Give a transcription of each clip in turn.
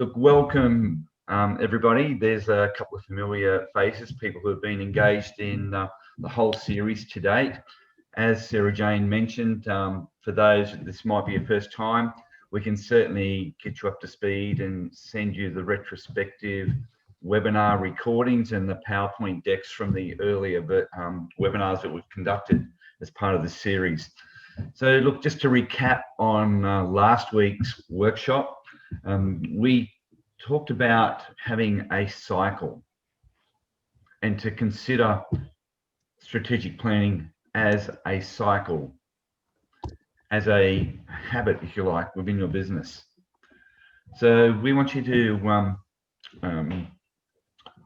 Look, welcome everybody. There's a couple of familiar faces, people who have been engaged in the whole series to date. As Sarah Jane mentioned, for those this might be your first time, we can certainly get you up to speed and send you the retrospective webinar recordings and the PowerPoint decks from the earlier webinars that we've conducted as part of the series. So look, just to recap on last week's workshop, we talked about having a cycle and to consider strategic planning as a cycle, as a habit, if you like, within your business. So we want you to,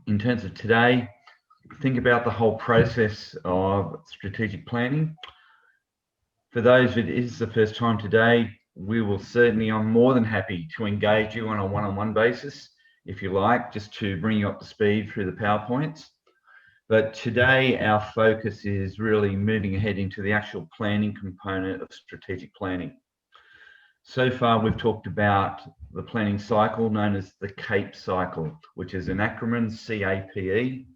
in terms of today, think about the whole process of strategic planning. For those that it is the first time today, we will certainly, I'm more than happy to engage you on a one-on-one basis, if you like, just to bring you up to speed through the PowerPoints. But today, our focus is really moving ahead into the actual planning component of strategic planning. So far, we've talked about the planning cycle known as the CAPE cycle, which is an acronym, C-A-P-E.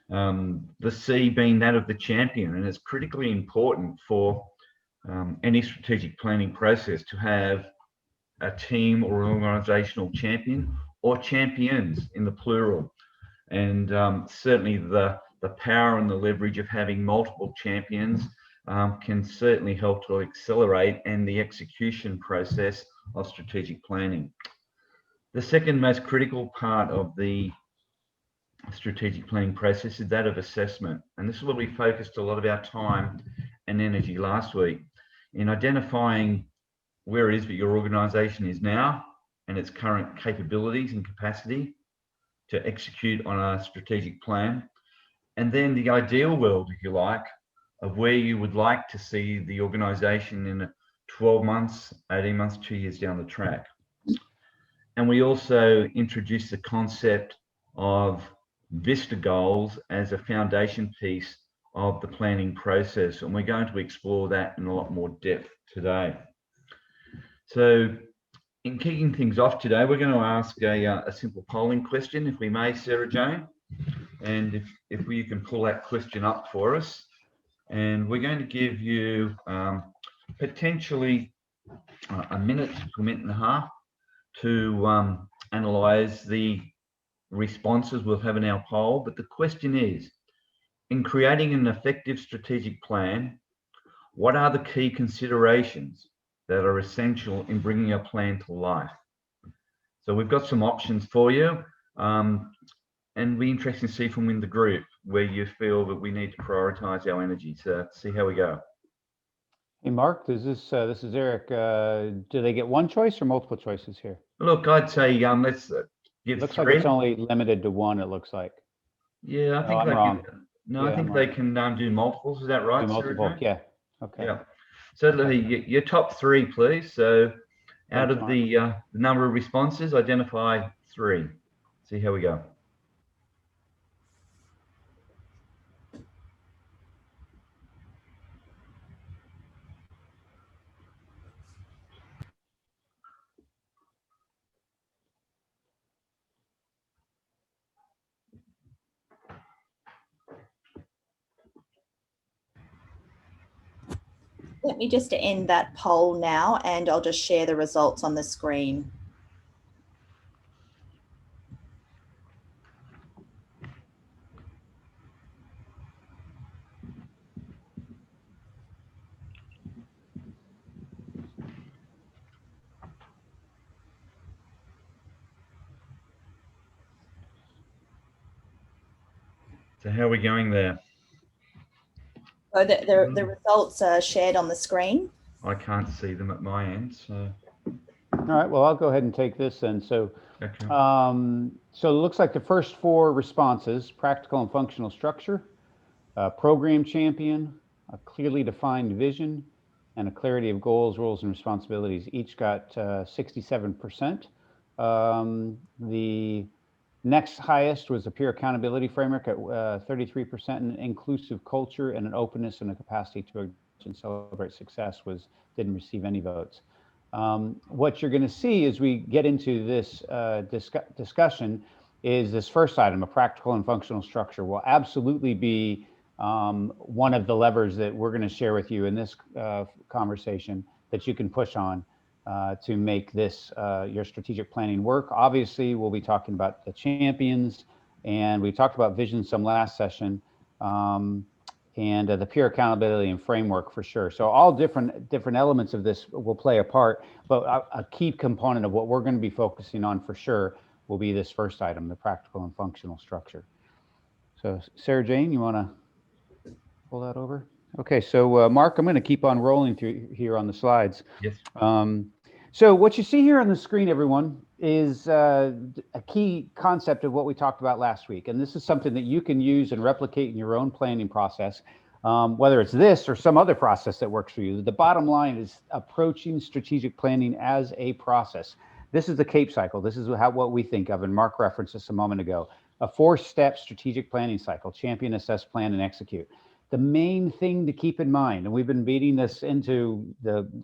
The C being that of the champion, and it's critically important for any strategic planning process to have a team or organizational champion or champions in the plural. And certainly the power and the leverage of having multiple champions can certainly help to accelerate and the execution process of strategic planning. The second most critical part of the strategic planning process is that of assessment. And this is where we focused a lot of our time and energy last week in identifying where it is that your organization is now and its current capabilities and capacity to execute on a strategic plan. And then the ideal world, if you like, of where you would like to see the organization in 12 months, 18 months, 2 years down the track. And we also introduced the concept of Vista goals as a foundation piece of the planning process. And we're going to explore that in a lot more depth today. So in kicking things off today, we're going to ask a simple polling question, if we may, Sarah Jane. And if you can pull that question up for us. And we're going to give you potentially a minute to a minute and a half to analyze the responses we'll have in our poll. But the question is, in creating an effective strategic plan, what are the key considerations that are essential in bringing a plan to life? So we've got some options for you, and we're interested to see from within the group where you feel that we need to prioritize our energy. So see how we go. Hey, Mark, this is Eric. Do they get one choice or multiple choices here? Look, I'd say let's give looks three. Like it's only limited to one, it looks like. Yeah, I think I'm wrong. No, yeah, I think they can do multiples. Is that right? Do multiple, Sarah? Yeah. Okay. Yeah. So your top three, please. So out of the number of responses, identify three. See how we go. Let me just end that poll now, and I'll just share the results on the screen. So how are we going there? So the results are shared on the screen. I can't see them at my end, so. All right, well, I'll go ahead and take this then. So, okay. So it looks like the first four responses: practical and functional structure, program champion, a clearly defined vision, and a clarity of goals, roles, and responsibilities, each got 67%. The next highest was a peer accountability framework at 33%, and inclusive culture and an openness and a capacity to celebrate success didn't receive any votes. What you're going to see as we get into this discussion is this first item, a practical and functional structure, will absolutely be one of the levers that we're going to share with you in this conversation that you can push on to make this your strategic planning work. Obviously, we'll be talking about the champions, and we talked about vision some last session, and the peer accountability and framework for sure. So all different elements of this will play a part, but a key component of what we're going to be focusing on for sure will be this first item, the practical and functional structure. So Sarah Jane, you want to pull that over? Okay, so Mark, I'm going to keep on rolling through here on the slides. Yes. So what you see here on the screen, everyone, is a key concept of what we talked about last week. And this is something that you can use and replicate in your own planning process, whether it's this or some other process that works for you. The bottom line is approaching strategic planning as a process. This is the CAPE cycle. This is what we think of, and Mark referenced this a moment ago, a 4-step strategic planning cycle: champion, assess, plan, and execute. The main thing to keep in mind, and we've been beating this into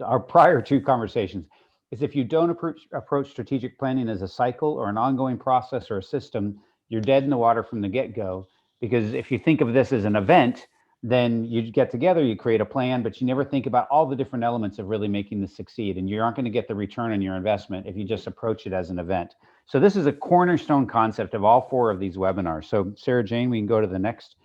our prior 2 conversations, is if you don't approach strategic planning as a cycle or an ongoing process or a system, you're dead in the water from the get-go. Because if you think of this as an event, then you get together, you create a plan, but you never think about all the different elements of really making this succeed. And you aren't going to get the return on your investment if you just approach it as an event. So this is a cornerstone concept of all 4 of these webinars. So Sarah Jane, we can go to the next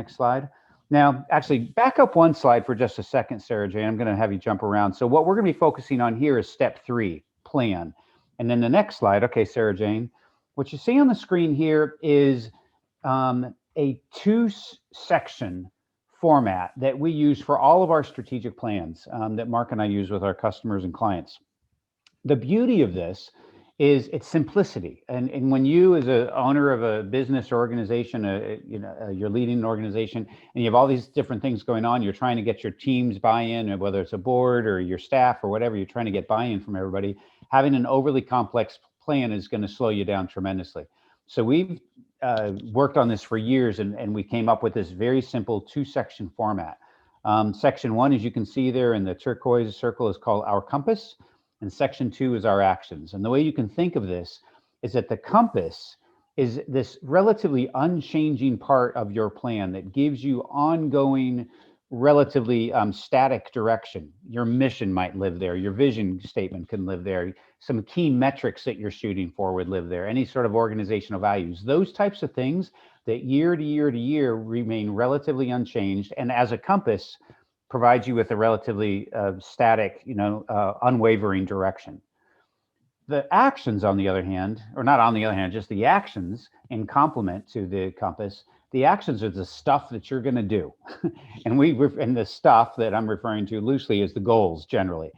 slide. Now, actually, back up 1 slide for just a second, Sarah Jane. I'm going to have you jump around. So what we're going to be focusing on here is step 3, plan. And then the next slide, okay, Sarah Jane, what you see on the screen here is a 2-section format that we use for all of our strategic plans that Mark and I use with our customers and clients. The beauty of this is its simplicity. And when you, as an owner of a business or organization, you're leading an organization and you have all these different things going on, you're trying to get your team's buy-in, whether it's a board or your staff or whatever, you're trying to get buy-in from everybody. Having an overly complex plan is going to slow you down tremendously. So we've worked on this for years, and we came up with this very simple 2-section format. Section 1, as you can see there in the turquoise circle, is called our compass. And section 2 is our actions. And the way you can think of this is that the compass is this relatively unchanging part of your plan that gives you ongoing, relatively static direction. Your mission might live there. Your vision statement can live there. Some key metrics that you're shooting for would live there. Any sort of organizational values. Those types of things that year to year to year remain relatively unchanged. And as a compass, provides you with a relatively static, unwavering direction. The actions, on the other hand, or not on the other hand, just the actions in complement to the compass, the actions are the stuff that you're going to do. And the stuff that I'm referring to loosely is the goals generally.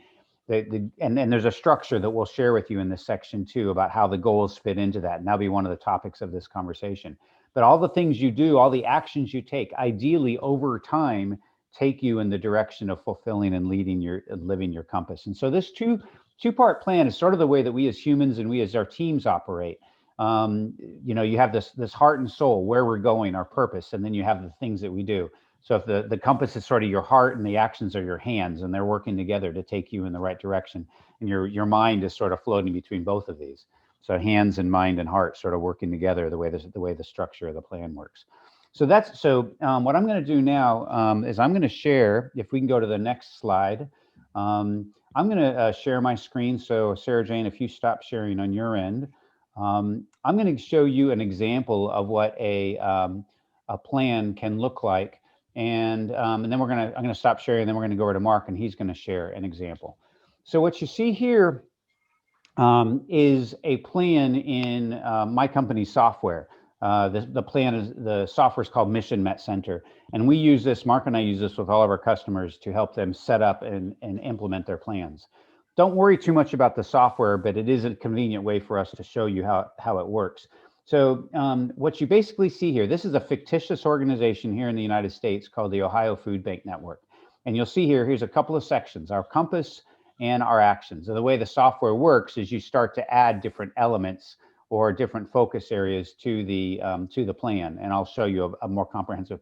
And there's a structure that we'll share with you in this section too about how the goals fit into that. And that'll be one of the topics of this conversation. But all the things you do, all the actions you take, ideally over time, take you in the direction of fulfilling and living your compass. And so this two-part plan is sort of the way that we as humans and we as our teams operate. You have this heart and soul, where we're going, our purpose, and then you have the things that we do. So if the compass is sort of your heart and the actions are your hands, and they're working together to take you in the right direction, and your mind is sort of floating between both of these. So hands and mind and heart sort of working together the way the structure of the plan works. So what I'm going to do now is I'm going to share, if we can go to the next slide, I'm going to share my screen. So Sarah Jane, if you stop sharing on your end, I'm going to show you an example of what a plan can look like. And then I'm going to stop sharing, and then we're going to go over to Mark, and he's going to share an example. So what you see here is a plan in my company's software. The software is called Mission Met Center. And we use this, Mark and I use this with all of our customers to help them set up and implement their plans. Don't worry too much about the software, but it is a convenient way for us to show you how it works. So what you basically see here, this is a fictitious organization here in the United States called the Ohio Food Bank Network. And you'll see here's a couple of sections, our compass and our actions. And the way the software works is you start to add different elements or different focus areas to the plan, and I'll show you a more comprehensive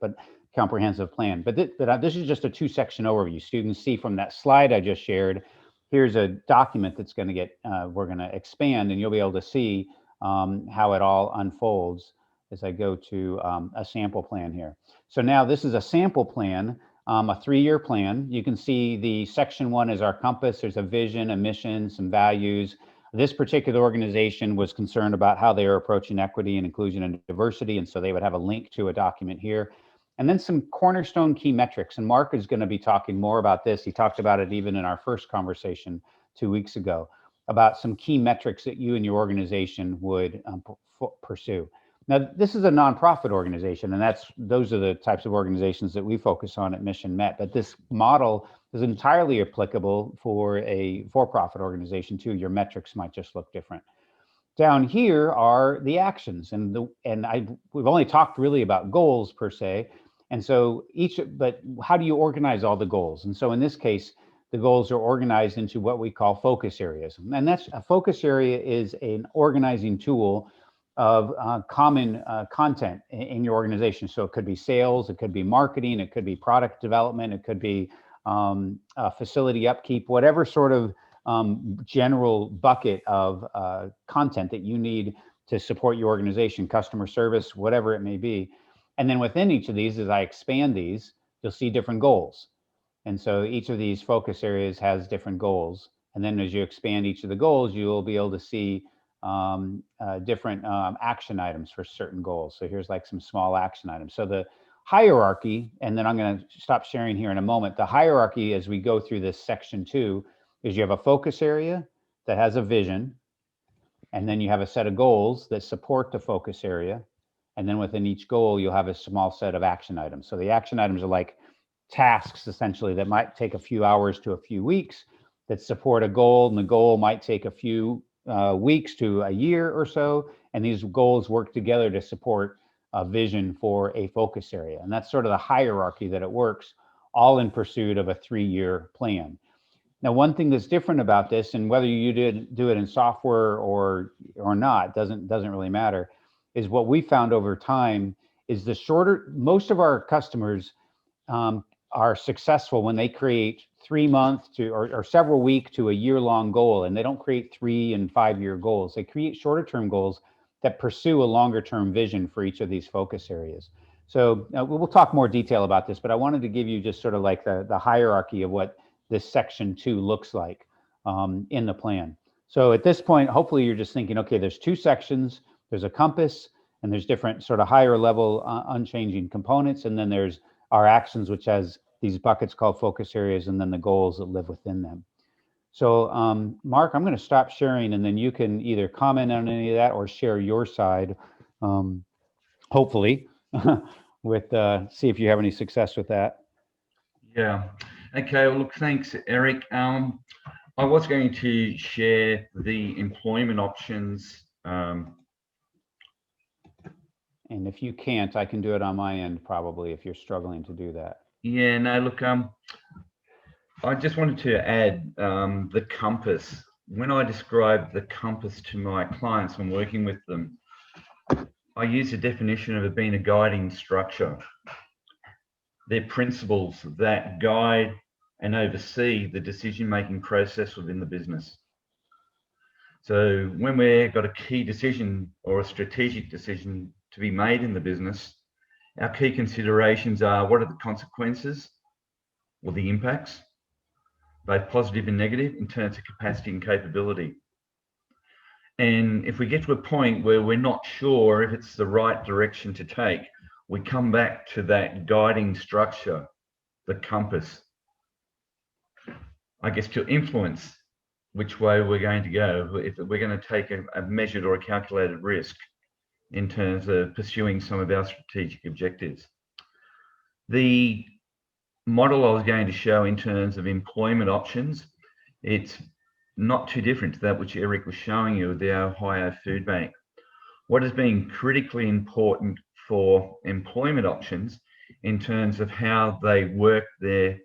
plan. But this is just a 2-section overview. So you can see from that slide I just shared here's a document that's going to get, we're going to expand, and you'll be able to see how it all unfolds as I go to a sample plan here. So now this is a sample plan, a 3-year plan. You can see the section 1 is our compass. There's a vision, a mission, some values. This particular organization was concerned about how they are approaching equity and inclusion and diversity, and so they would have a link to a document here. And then some cornerstone key metrics, and Mark is going to be talking more about this. He talked about it even in our first conversation 2 weeks ago, about some key metrics that you and your organization would pursue. Now, this is a nonprofit organization, and those are the types of organizations that we focus on at Mission Met. But this model is entirely applicable for a for-profit organization too. Your metrics might just look different. Down here are the actions, and we've only talked really about goals per se, and so but how do you organize all the goals? And so in this case, the goals are organized into what we call focus areas, and that's a focus area is an organizing tool of common content in your organization. So it could be sales, it could be marketing, it could be product development, it could be facility upkeep, whatever sort of general bucket of content that you need to support your organization, customer service, whatever it may be. And then within each of these, as I expand these, you'll see different goals. And so each of these focus areas has different goals. And then as you expand each of the goals, you will be able to see different action items for certain goals. So here's like some small action items. So the hierarchy, and then I'm going to stop sharing here in a moment. The hierarchy as we go through this section 2 is you have a focus area that has a vision, and then you have a set of goals that support the focus area. And then within each goal, you'll have a small set of action items. So the action items are like tasks essentially that might take a few hours to a few weeks that support a goal, and the goal might take a few weeks to a year or so, and these goals work together to support a vision for a focus area. And that's sort of the hierarchy that it works, all in pursuit of a 3-year plan. Now, one thing that's different about this, and whether you do it in software or not, doesn't really matter, is what we found over time is most of our customers are successful when they create 3-month to or several week to a year-long goal, and they don't create 3 and 5-year goals. They create shorter-term goals that pursue a longer-term vision for each of these focus areas. So we'll talk more detail about this, but I wanted to give you just sort of like the hierarchy of what this section 2 looks like in the plan. So at this point, hopefully you're just thinking, okay, there's 2 sections, there's a compass, and there's different sort of higher level unchanging components, and then there's our actions, which has these buckets called focus areas, and then the goals that live within them. So Mark, I'm going to stop sharing, and then you can either comment on any of that or share your side, hopefully, with see if you have any success with that. Yeah. Okay. Well, look, thanks, Eric. I was going to share the employment options. And if you can't, I can do it on my end, probably, if you're struggling to do that. Yeah, no, look, I just wanted to add the compass. When I describe the compass to my clients when working with them, I use the definition of it being a guiding structure. They're principles that guide and oversee the decision-making process within the business. So when we've got a key decision or a strategic decision to be made in the business, our key considerations are: what are the consequences or the impacts, both positive and negative, in terms of capacity and capability. And if we get to a point where we're not sure if it's the right direction to take, we come back to that guiding structure, the compass, I guess, to influence which way we're going to go, if we're going to take a measured or a calculated risk in terms of pursuing some of our strategic objectives. The model I was going to show in terms of employment options, it's not too different to that which Eric was showing you with the Ohio Food Bank. What has been critically important for employment options in terms of how they work their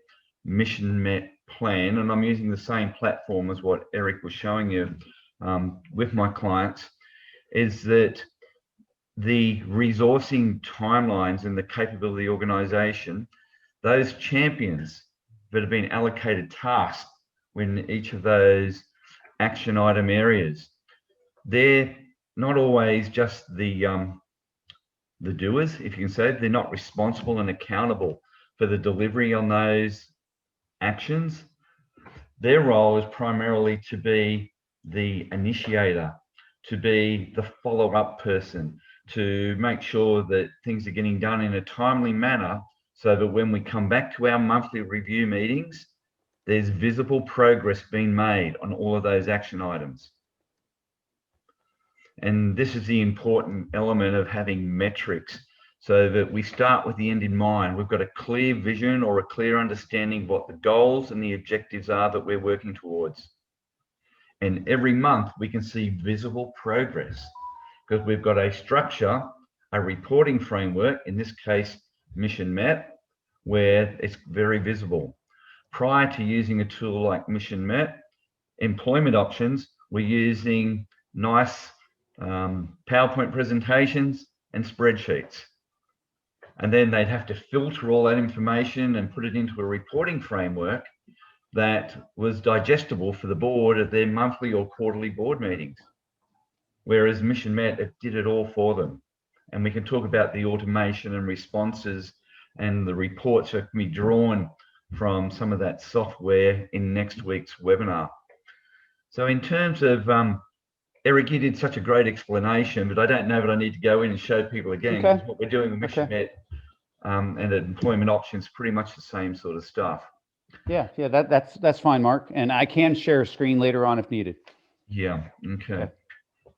Mission Met plan, and I'm using the same platform as what Eric was showing you with my clients, is that the resourcing timelines and the capability organization, those champions that have been allocated tasks when each of those action item areas. They're not always just the doers, if you can say. They're not responsible and accountable for the delivery on those actions. Their role is primarily to be the initiator, to be the follow-up person, to make sure that things are getting done in a timely manner so that when we come back to our monthly review meetings, there's visible progress being made on all of those action items. And this is the important element of having metrics, so that we start with the end in mind. We've got a clear vision or a clear understanding of what the goals and the objectives are that we're working towards. And every month we can see visible progress because we've got a structure, a reporting framework, in this case, Mission Met, where it's very visible. Prior to using a tool like Mission Met, employment options were using nice PowerPoint presentations and spreadsheets. And then they'd have to filter all that information and put it into a reporting framework that was digestible for the board at their monthly or quarterly board meetings. Whereas Mission Met, it did it all for them. And we can talk about the automation and responses and the reports that can be drawn from some of that software in next week's webinar. So in terms of, Eric, you did such a great explanation, but I don't know that I need to go in and show people again. Okay. What we're doing with Mission Met and employment options, pretty much the same sort of stuff. Yeah, that's fine, Mark. And I can share a screen later on if needed. Yeah, okay.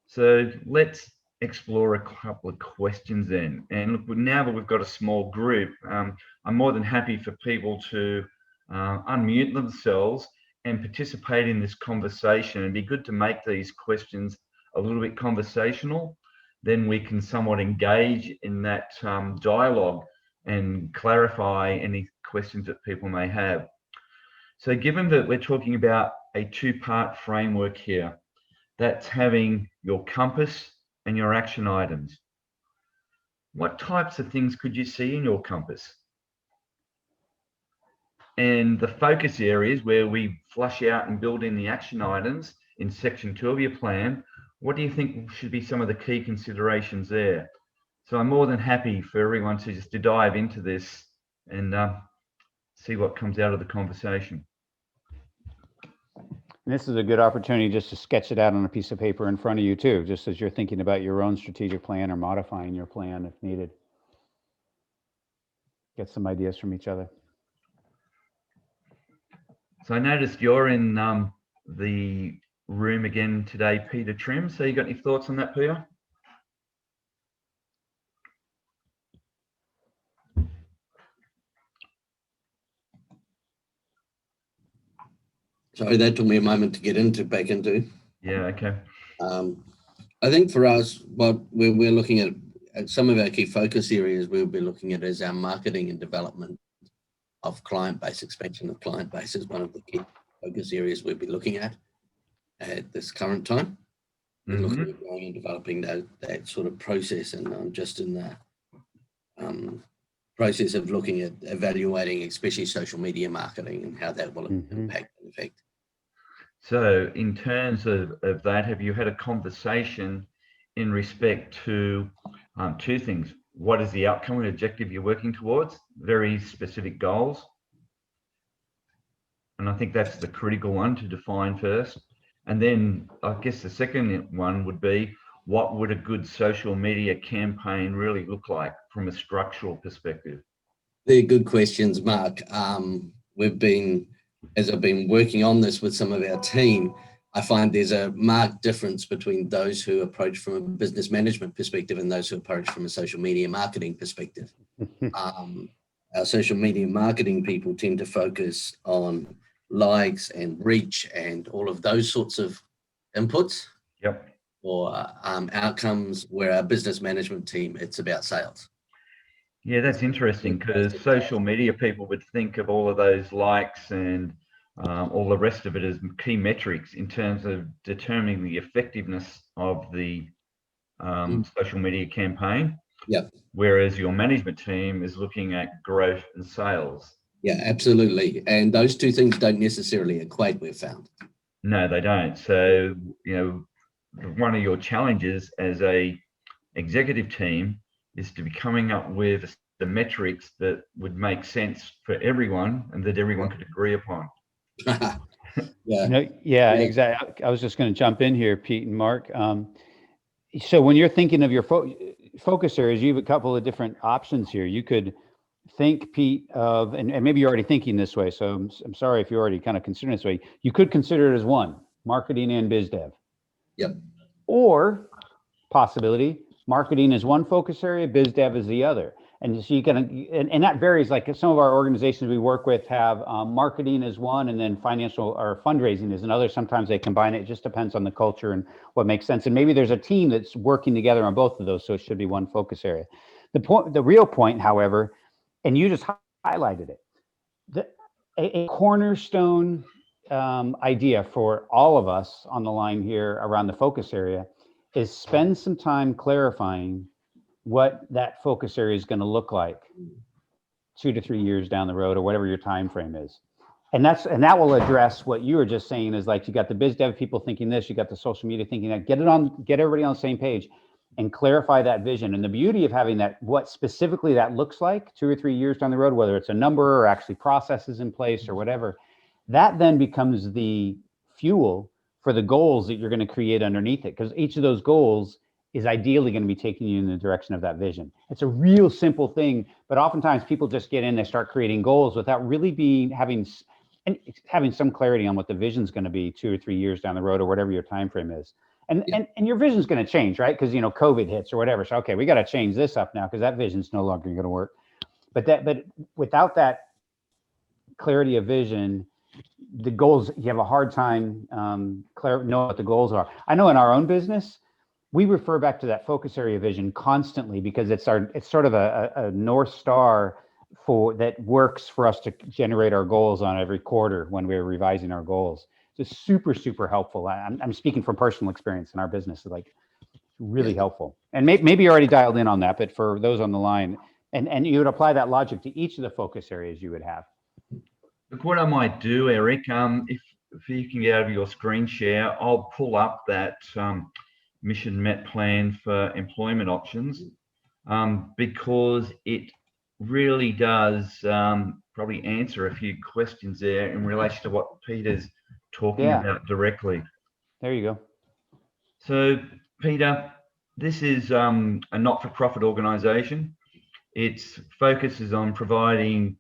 So let's explore a couple of questions then. And look, now that we've got a small group, I'm more than happy for people to unmute themselves and participate in this conversation. It'd be good to make these questions a little bit conversational. Then we can somewhat engage in that dialogue and clarify any questions that people may have. So given that we're talking about a two-part framework here, that's having your compass and your action items. What types of things could you see in your compass? And the focus areas where we flush out and build in the action items in section 2 of your plan, what do you think should be some of the key considerations there? So I'm more than happy for everyone to just to dive into this and see what comes out of the conversation. And this is a good opportunity just to sketch it out on a piece of paper in front of you too, just as you're thinking about your own strategic plan or modifying your plan if needed. Get some ideas from each other. So I noticed you're in the room again today, Peter Trim. So you got any thoughts on that, Peter? Sorry, that took me a moment to get back into. Yeah, okay. I think for us, what we're looking at some of our key focus areas we'll be looking at is our marketing and development of client base, expansion of client base is one of the key focus areas we'll be looking at this current time. We're looking at going and developing that sort of process, and I'm just in the process of looking at evaluating, especially social media marketing and how that will impact and affect. So in terms of that, have you had a conversation in respect to two things? What is the outcome and objective you're working towards? Very specific goals. And I think that's the critical one to define first. And then I guess the second one would be, what would a good social media campaign really look like from a structural perspective? They're good questions, Mark. As I've been working on this with some of our team, I find there's a marked difference between those who approach from a business management perspective and those who approach from a social media marketing perspective. Our social media marketing people tend to focus on likes and reach and all of those sorts of inputs. Yep. Or outcomes, where our business management team, it's about sales. Yeah, that's interesting, because social media people would think of all of those likes and all the rest of it as key metrics in terms of determining the effectiveness of the social media campaign. Yep. Whereas your management team is looking at growth and sales. Yeah, absolutely. And those two things don't necessarily equate, we've found. No, they don't. So, one of your challenges as a executive team is to be coming up with the metrics that would make sense for everyone and that everyone could agree upon. Yeah. Yeah, exactly. I was just going to jump in here, Pete and Mark. So when you're thinking of your focus areas, you have a couple of different options here. You could think, Pete, of, and maybe you're already thinking this way, so I'm sorry if you're already kind of considering this way. You could consider it as one, marketing and biz dev. Yep. Or possibility, marketing is one focus area, biz dev is the other. And so you can, and that varies. Like some of our organizations we work with have marketing is one, and then financial or fundraising is another. Sometimes they combine it. It just depends on the culture and what makes sense. And maybe there's a team that's working together on both of those, so it should be one focus area. The real point, however, and you just highlighted it, a cornerstone idea for all of us on the line here around the focus area is spend some time clarifying what that focus area is going to look like 2 to 3 years down the road, or whatever your time frame is. And that will address what you were just saying, is like, you got the biz dev people thinking this, you got the social media thinking that. Get everybody on the same page and clarify that vision. And the beauty of having that, what specifically that looks like 2 or 3 years down the road, whether it's a number or actually processes in place or whatever, that then becomes the fuel for the goals that you're going to create underneath it, because each of those goals is ideally going to be taking you in the direction of that vision. It's a real simple thing, but oftentimes people just get in, they start creating goals without really having some clarity on what the vision is going to be 2 or 3 years down the road, or whatever your time frame is. And your vision is going to change, right? Because COVID hits or whatever. So okay, we got to change this up now because that vision's no longer going to work. But without that clarity of vision, the goals, you have a hard time know what the goals are. I know in our own business, we refer back to that focus area vision constantly, because it's sort of a North Star that works for us to generate our goals on every quarter when we're revising our goals. It's super, super helpful. I'm speaking from personal experience in our business, like really helpful. And maybe you already dialed in on that, but for those on the line, and you would apply that logic to each of the focus areas you would have. Look, what I might do, Eric, if you can get out of your screen share, I'll pull up that mission met plan for employment options, because it really does probably answer a few questions there in relation to what Peter's talking about directly. There you go. So, Peter, this is a not-for-profit organisation. Its focus is on providing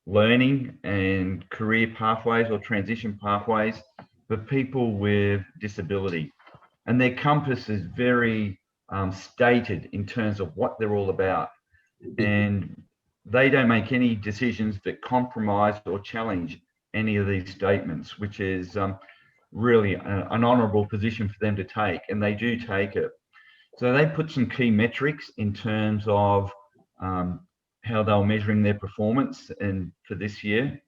learning and career pathways or transition pathways for people with disability. And their compass is very stated in terms of what they're all about. And they don't make any decisions that compromise or challenge any of these statements, which is really an honourable position for them to take, and they do take it. So they put some key metrics in terms of how they were measuring their performance and for this year.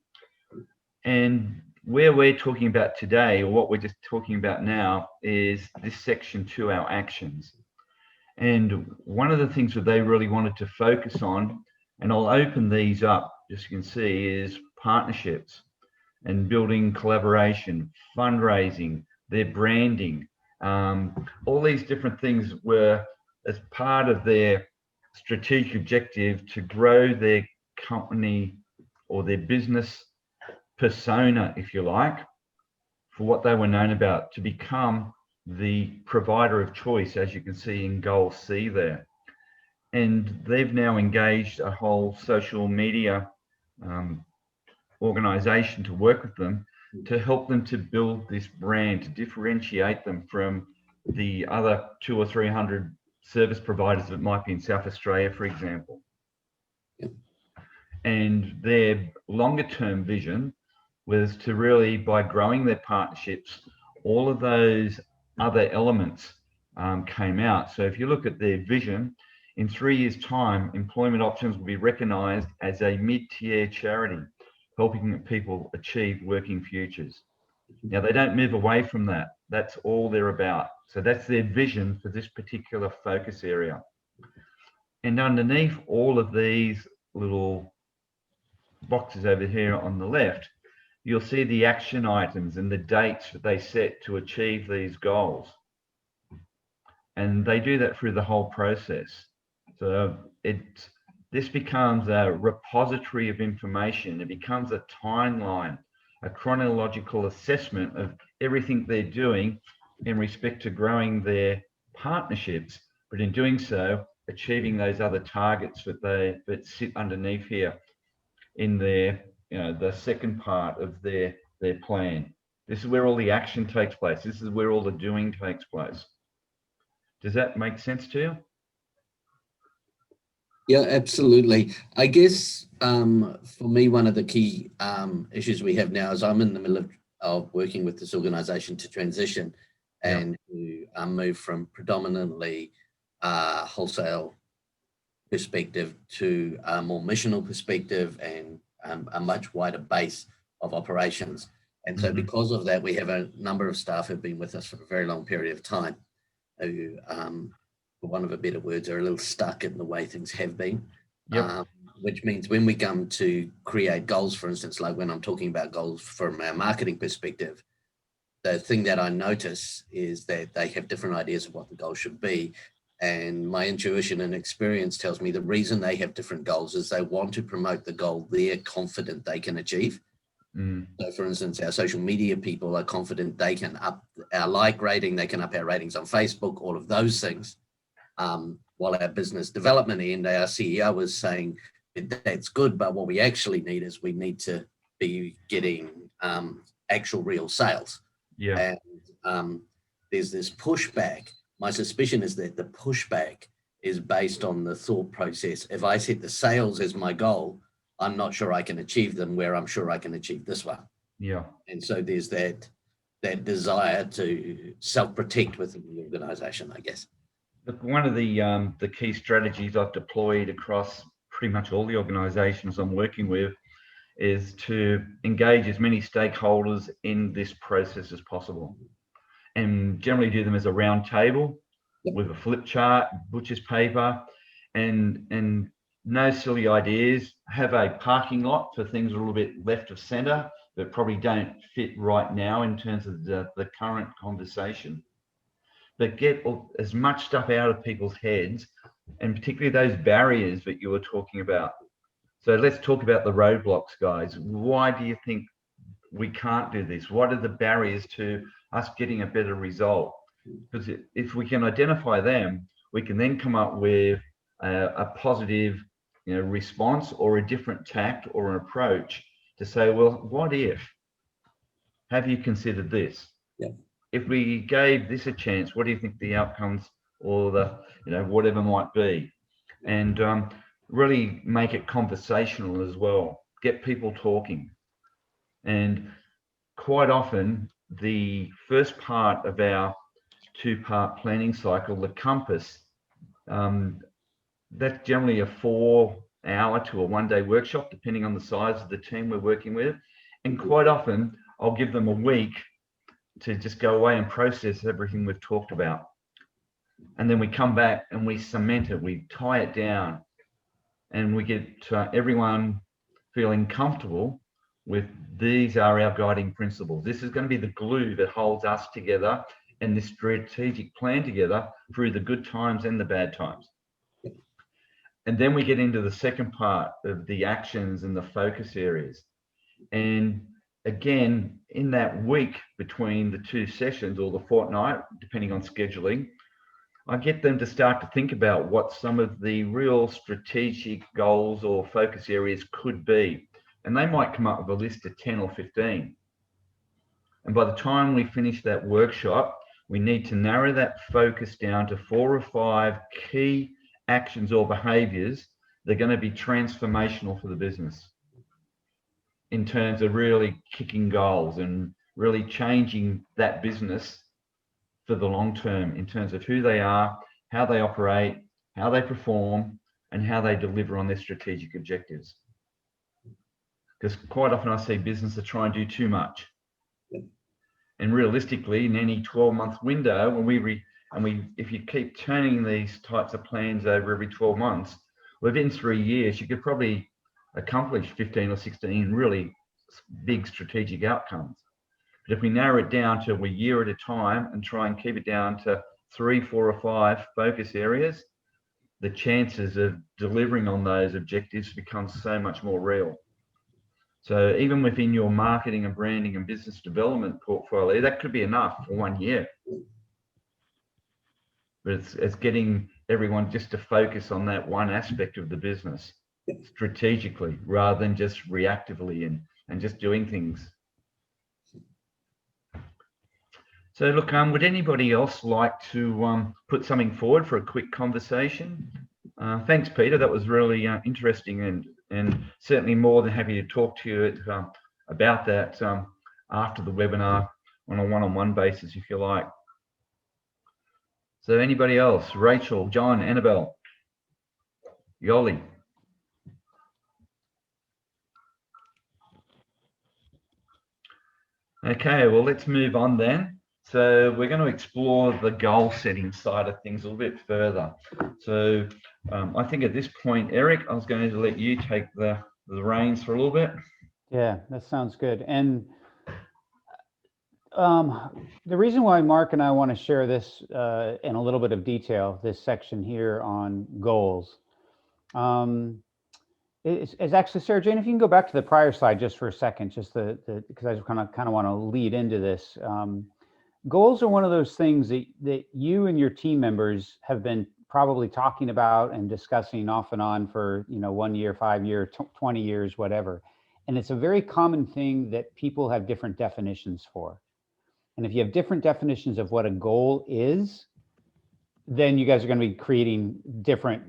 And where we're talking about today, or what we're just talking about now, is this section 2, our actions. And one of the things that they really wanted to focus on, and I'll open these up, as you can see, is partnerships and building collaboration, fundraising, their branding. All these different things were as part of their strategic objective to grow their company or their business persona, if you like, for what they were known about, to become the provider of choice, as you can see in goal C there. And they've now engaged a whole social media organization to work with them to help them to build this brand, to differentiate them from the other 200 or 300 service providers that might be in South Australia, for example. Yep. And their longer term vision was to really, by growing their partnerships, all of those other elements came out. So if you look at their vision, in 3 years' time, Employment Options will be recognised as a mid-tier charity, helping people achieve working futures. Now, they don't move away from that. That's all they're about. So that's their vision for this particular focus area. And underneath all of these little boxes over here on the left, you'll see the action items and the dates that they set to achieve these goals. And they do that through the whole process. So this becomes a repository of information. It becomes a timeline, a chronological assessment of everything they're doing in respect to growing their partnerships, but in doing so, achieving those other targets that sit underneath here in their, the second part of their plan. This is where all the action takes place. This is where all the doing takes place. Does that make sense to you? Yeah, absolutely. I guess for me, one of the key issues we have now is I'm in the middle of working with this organization to transition and to move from predominantly wholesale perspective to a more missional perspective and a much wider base of operations. And so because of that, we have a number of staff who've been with us for a very long period of time who, for want of a better words, are a little stuck in the way things have been. Which means when we come to create goals, for instance, like when I'm talking about goals from a marketing perspective, the thing that I notice is that they have different ideas of what the goal should be. And my intuition and experience tells me the reason they have different goals is they want to promote the goal they're confident they can achieve. So for instance, our social media people are confident they can up our like rating, they can up our ratings on Facebook, all of those things. While our business development end, our CEO was saying that's good, but what we actually need is we need to be getting actual real sales. And there's this pushback. My suspicion is that the pushback is based on the thought process. If I set the sales as my goal, I'm not sure I can achieve them where I'm sure I can achieve this one. And so there's that desire to self-protect within the organization, I guess. Look, one of the key strategies I've deployed across pretty much all the organizations I'm working with is to engage as many stakeholders in this process as possible, and generally do them as a round table with a flip chart, butcher's paper, and no silly ideas. Have a parking lot for things a little bit left of center that probably don't fit right now in terms of the current conversation. But get as much stuff out of people's heads, and particularly those barriers that you were talking about. So let's talk about the roadblocks, guys. Why do you think we can't do this? What are the barriers to us getting a better result? Because if we can identify them, we can then come up with a positive, response or a different tact or an approach to say, well, what if? Have you considered this? If we gave this a chance, what do you think the outcomes or the, whatever might be? And really make it conversational as well. Get people talking. And quite often, the first part of our two-part planning cycle, the compass, that's generally a 4-hour to a 1-day workshop, depending on the size of the team we're working with. And quite often, I'll give them a week to just go away and process everything we've talked about. And then we come back and we cement it, we tie it down, and we get everyone feeling comfortable with these are our guiding principles. This is going to be the glue that holds us together and this strategic plan together through the good times and the bad times. And then we get into the second part of the actions and the focus areas. And again, in that week between the two sessions or the fortnight, depending on scheduling, I get them to start to think about what some of the real strategic goals or focus areas could be. And they might come up with a list of 10 or 15. And by the time we finish that workshop, we need to narrow that focus down to 4 or 5 key actions or behaviors that are going to be transformational for the business in terms of really kicking goals and really changing that business for the long term in terms of who they are, how they operate, how they perform, and how they deliver on their strategic objectives. Because quite often I see businesses try and do too much. And realistically, in any 12-month window, if you keep turning these types of plans over every 12 months, within 3 years, you could probably accomplish 15 or 16 really big strategic outcomes. But if we narrow it down to a year at a time and try and keep it down to 3, 4, or 5 focus areas, the chances of delivering on those objectives become so much more real. So even within your marketing and branding and business development portfolio, that could be enough for 1 year. But it's getting everyone just to focus on that one aspect of the business strategically rather than just reactively and just doing things. So look, would anybody else like to put something forward for a quick conversation? Thanks, Peter. That was really interesting and certainly more than happy to talk to you about that after the webinar on a one-on-one basis, if you like. So anybody else? Rachel, John, Annabelle, Yoli. Okay, well, let's move on then. So we're going to explore the goal setting side of things a little bit further. So I think at this point, Eric, I was going to let you take the reins for a little bit. Yeah, that sounds good. And the reason why Mark and I want to share this in a little bit of detail, this section here on goals, is actually, Sarah Jane, if you can go back to the prior slide just for a second, just because I just kind of want to lead into this. Goals are one of those things that you and your team members have been probably talking about and discussing off and on for 1 year, 5 years, 20 years, whatever. And it's a very common thing that people have different definitions for. And if you have different definitions of what a goal is, then you guys are going to be creating different,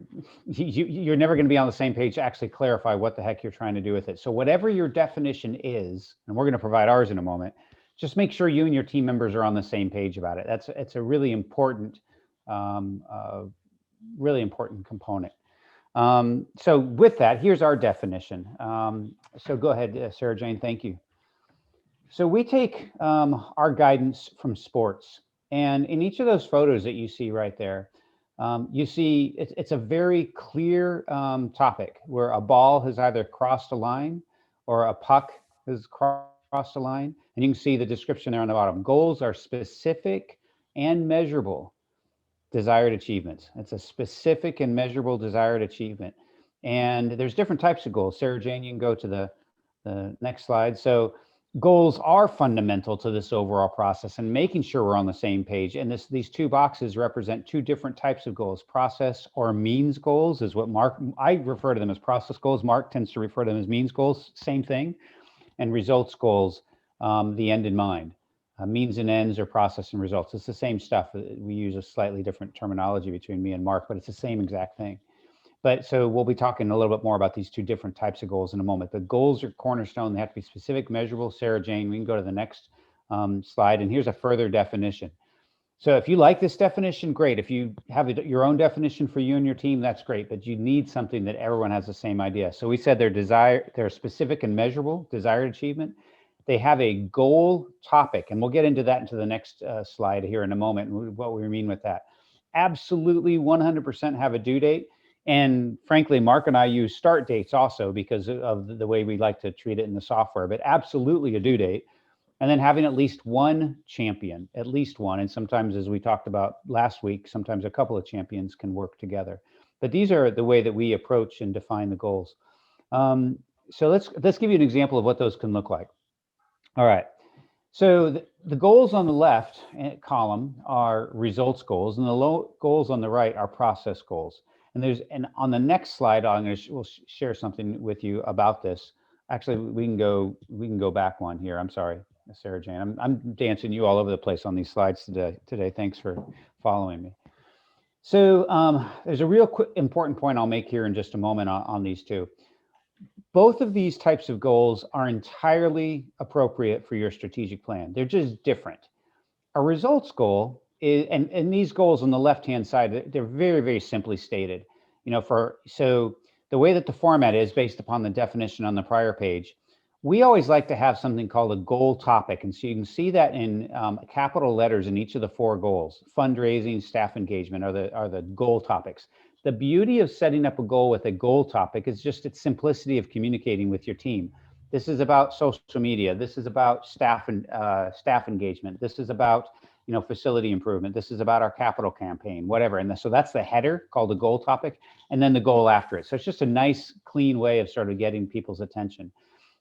you're never going to be on the same page to actually clarify what the heck you're trying to do with it. So whatever your definition is, and we're going to provide ours in a moment, just make sure you and your team members are on the same page about it. It's a really important, component. So with that, here's our definition. So go ahead, Sarah Jane, thank you. So we take our guidance from sports, and in each of those photos that you see right there, you see it's a very clear topic where a ball has either crossed a line or a puck has crossed a line. And you can see the description there on the bottom. Goals are specific and measurable desired achievements. It's a specific and measurable desired achievement. And there's different types of goals. Sarah Jane, you can go to the next slide. So goals are fundamental to this overall process and making sure we're on the same page. And these two boxes represent two different types of goals. Process or means goals is what I refer to them as process goals. Mark tends to refer to them as means goals, same thing. And results goals, the end in mind. Means and ends or process and results. It's the same stuff. We use a slightly different terminology between me and Mark, but it's the same exact thing. But so we'll be talking a little bit more about these two different types of goals in a moment. The goals are cornerstone. They have to be specific, measurable. Sarah Jane, we can go to the next slide. And here's a further definition. So if you like this definition, great. If you have your own definition for you and your team, that's great. But you need something that everyone has the same idea. So we said they're specific and measurable, desired achievement. They have a goal topic, and we'll get into that into the next slide here in a moment, what we mean with that. Absolutely 100% have a due date. And frankly, Mark and I use start dates also because of the way we like to treat it in the software, but absolutely a due date. And then having at least one champion, at least one. And sometimes, as we talked about last week, sometimes a couple of champions can work together. But these are the way that we approach and define the goals. So let's give you an example of what those can look like. All right, so the goals on the left column are results goals, and the goals on the right are process goals. And on the next slide, we'll share something with you about this. Actually, we can go back one here. I'm sorry, Sarah Jane. I'm dancing you all over the place on these slides today. Thanks for following me. So there's a real important point I'll make here in just a moment on these two. Both of these types of goals are entirely appropriate for your strategic plan. They're just different. A results goal is, and these goals on the left-hand side, they're very, very simply stated. So the way that the format is based upon the definition on the prior page, we always like to have something called a goal topic. And so you can see that in capital letters in each of the 4 goals. Fundraising, staff engagement are the goal topics. the beauty of setting up a goal with a goal topic is just its simplicity of communicating with your team. This is about social media. This is about staff and staff engagement. This is about, you know, facility improvement. This is about our capital campaign, whatever. And so that's the header called the goal topic, and then the goal after it. So it's just a nice, clean way of sort of getting people's attention.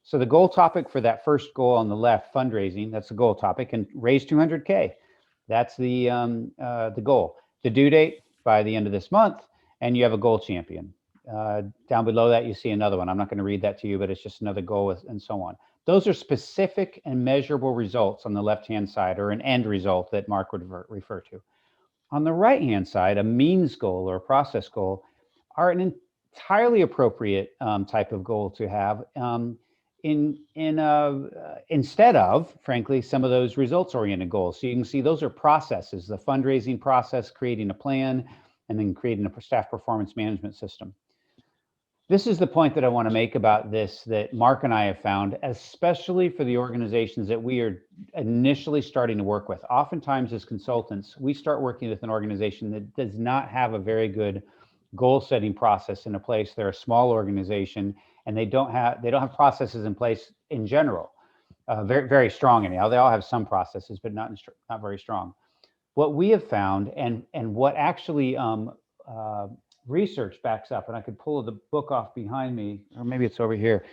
So the goal topic for that first goal on the left, fundraising, that's the goal topic, and raise 200K. That's the goal. The due date by the end of this month, and you have a goal champion. Down below that, you see another one. I'm not going to read that to you, but it's just another goal and so on. Those are specific and measurable results on the left-hand side, or an end result that Mark would refer to. On the right-hand side, a means goal or a process goal are an entirely appropriate type of goal to have instead of, frankly, some of those results-oriented goals. So you can see those are processes, the fundraising process, creating a plan, and then creating a staff performance management system. This is the point that I want to make about this that Mark and I have found, especially for the organizations that we are initially starting to work with. Oftentimes as consultants, we start working with an organization that does not have a very good goal setting process in place. They're a small organization and they don't have processes in place in general, very strong anyhow. They all have some processes, but not very strong. What we have found and what actually research backs up, and I could pull the book off behind me, or maybe it's over here.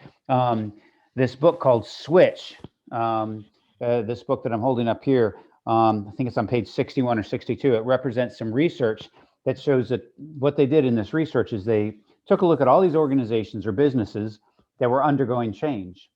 This book called Switch, this book that I'm holding up here, I think it's on page 61 or 62. It represents some research that shows that what they did in this research is they took a look at all these organizations or businesses that were undergoing change.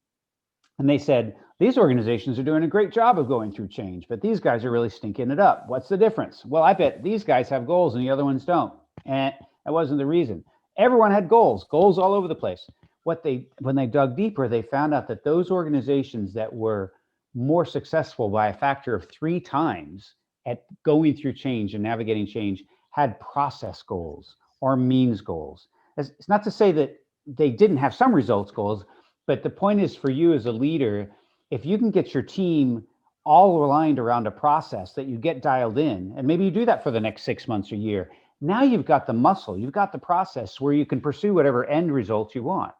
And they said, these organizations are doing a great job of going through change, but these guys are really stinking it up. What's the difference? Well, I bet these guys have goals and the other ones don't. And that wasn't the reason. Everyone had goals all over the place. When they dug deeper, they found out that those organizations that were more successful by a factor of 3 times at going through change and navigating change had process goals or means goals. It's not to say that they didn't have some results goals, but the point is for you as a leader, if you can get your team all aligned around a process that you get dialed in, and maybe you do that for the next 6 months or year, now you've got the muscle, you've got the process where you can pursue whatever end results you want.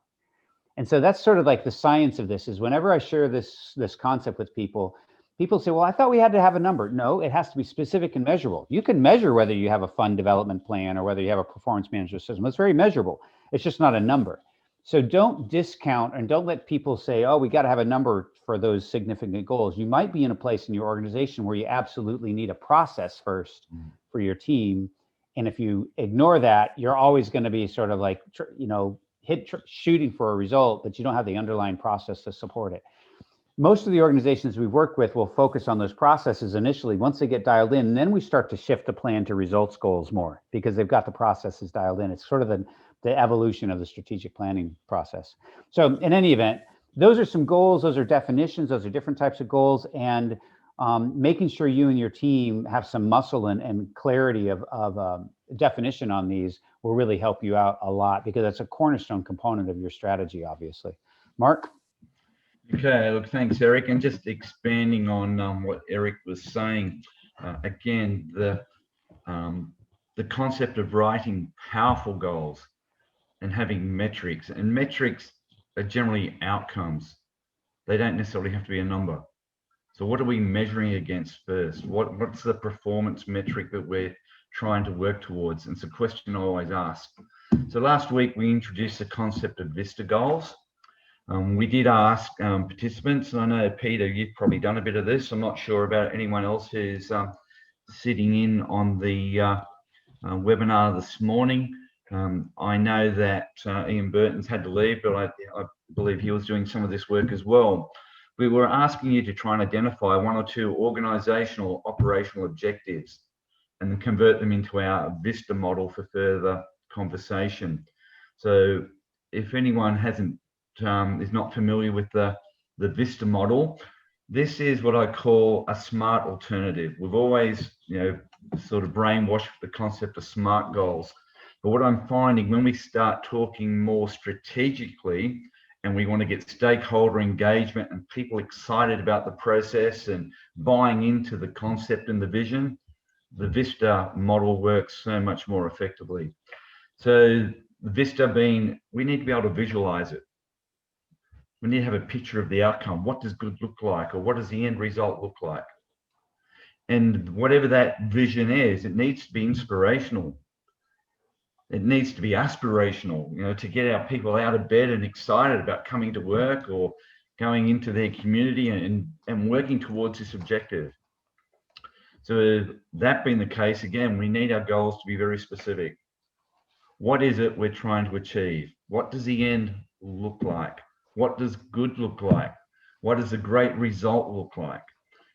And so that's sort of like the science of this, is whenever I share this concept with people, people say, well, I thought we had to have a number. No, it has to be specific and measurable. You can measure whether you have a fund development plan or whether you have a performance management system. It's very measurable. It's just not a number. So don't discount and don't let people say, oh, we got to have a number for those significant goals. You might be in a place in your organization where you absolutely need a process first for your team. And if you ignore that, you're always going to be sort of like, you know, shooting for a result, but you don't have the underlying process to support it. Most of the organizations we've worked with will focus on those processes initially. Once they get dialed in, then we start to shift the plan to results goals more because they've got the processes dialed in. It's sort of the evolution of the strategic planning process. So in any event, those are some goals, those are definitions, those are different types of goals, and making sure you and your team have some muscle and clarity of definition on these will really help you out a lot because that's a cornerstone component of your strategy, obviously. Mark? Okay, look, thanks, Eric. And just expanding on what Eric was saying, again, the concept of writing powerful goals and having metrics, and metrics are generally outcomes. They don't necessarily have to be a number. So what are we measuring against first? What's the performance metric that we're trying to work towards? And it's a question I always ask. So last week we introduced the concept of Vista goals. We did ask participants, and I know Peter, you've probably done a bit of this. I'm not sure about anyone else who's sitting in on the webinar this morning. I know that Ian Burton's had to leave, but I believe he was doing some of this work as well. We were asking you to try and identify 1 or 2 organizational operational objectives and then convert them into our Vista model for further conversation. So if anyone is not familiar with the Vista model, this is what I call a smart alternative. We've always, sort of brainwashed the concept of SMART goals. But what I'm finding when we start talking more strategically and we want to get stakeholder engagement and people excited about the process and buying into the concept and the vision, the Vista model works so much more effectively. So the Vista being, we need to be able to visualize it. We need to have a picture of the outcome. What does good look like, or what does the end result look like? And whatever that vision is, it needs to be inspirational. It needs to be aspirational, you know, to get our people out of bed and excited about coming to work or going into their community and working towards this objective. So that being the case, again, we need our goals to be very specific. What is it we're trying to achieve? What does the end look like? What does good look like? What does a great result look like?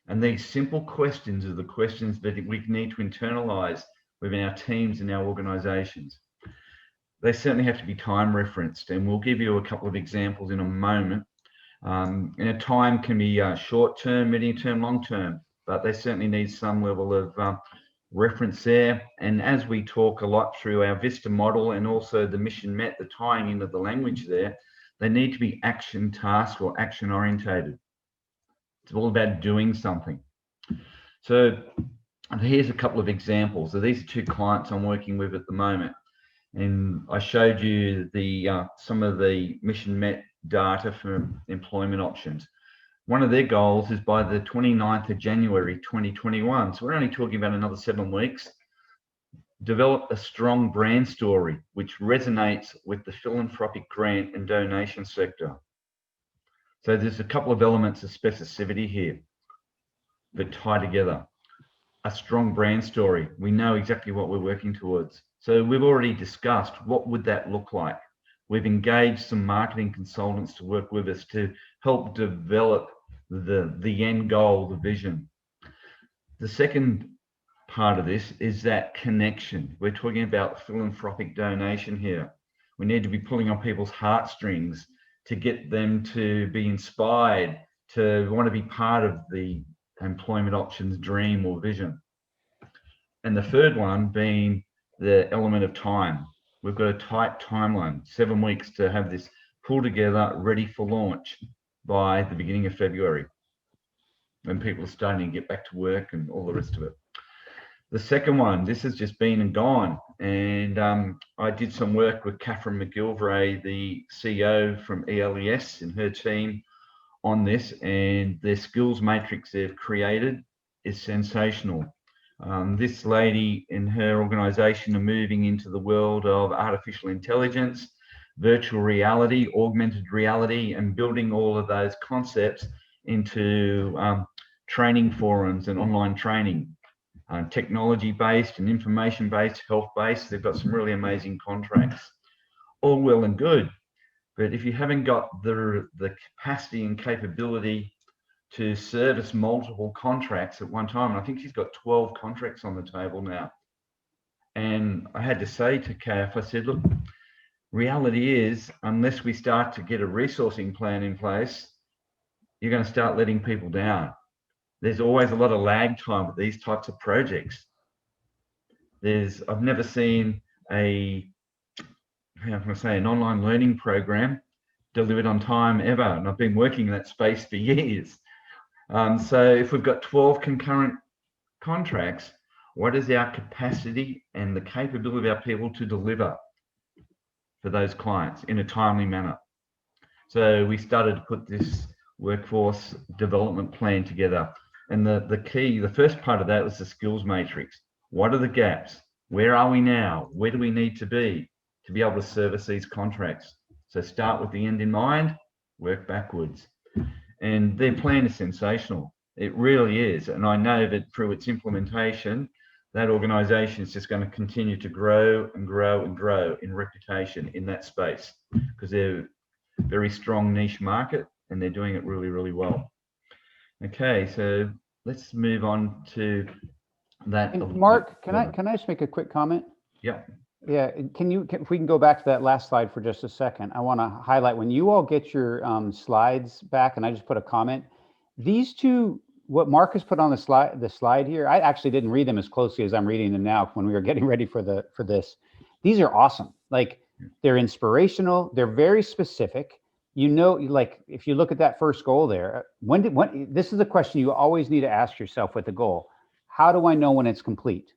And these simple questions are the questions that we need to internalize within our teams and our organizations. They certainly have to be time referenced, and we'll give you a couple of examples in a moment. And a time can be short term, medium term, long term, but they certainly need some level of reference there. And as we talk a lot through our Vista model and also the mission met, the tying into the language there, they need to be action task or action orientated. It's all about doing something. So here's a couple of examples. So these are two clients I'm working with at the moment. And I showed you the some of the mission met data for employment options. One of their goals is by the 29th of January 2021. So we're only talking about another 7 weeks. Develop a strong brand story which resonates with the philanthropic grant and donation sector. So there's a couple of elements of specificity here that tie together. A strong brand story. We know exactly what we're working towards. So we've already discussed what would that look like. We've engaged some marketing consultants to work with us to help develop the end goal, the vision. The second part of this is that connection. We're talking about philanthropic donation here. We need to be pulling on people's heartstrings to get them to be inspired, to want to be part of the employment options dream or vision. And the third one being the element of time. We've got a tight timeline, 7 weeks to have this pulled together, ready for launch by the beginning of February, when people are starting to get back to work and all the rest of it. The second one, this has just been and gone. And I did some work with Catherine McGilvray, the CEO from ELES and her team on this, and their skills matrix they've created is sensational. This lady and her organization are moving into the world of artificial intelligence, virtual reality, augmented reality, and building all of those concepts into training forums and online training, technology-based and information-based, health-based. They've got some really amazing contracts. All well and good, but if you haven't got the capacity and capability to service multiple contracts at one time, and I think she's got 12 contracts on the table now. And I had to say to CAF, I said, look, reality is, unless we start to get a resourcing plan in place, you're going to start letting people down. There's always a lot of lag time with these types of projects. I've never seen an online learning program delivered on time ever, and I've been working in that space for years. So if we've got 12 concurrent contracts, what is our capacity and the capability of our people to deliver for those clients in a timely manner? So we started to put this workforce development plan together. And the first part of that was the skills matrix. What are the gaps? Where are we now? Where do we need to be able to service these contracts? So start with the end in mind, work backwards. And their plan is sensational. It really is. And I know that through its implementation, that organization is just going to continue to grow and grow and grow in reputation in that space, because they're a very strong niche market and they're doing it really, really well. Okay, so let's move on to that. And Mark, can I just make a quick comment? Yeah. Yeah, if we can go back to that last slide for just a second, I want to highlight when you all get your slides back, and I just put a comment. These two, what Mark has put on the slide here, I actually didn't read them as closely as I'm reading them now when we were getting ready for this. These are awesome. Like, they're inspirational. They're very specific. You know, like if you look at that first goal there, this is a question you always need to ask yourself with the goal. How do I know when it's complete?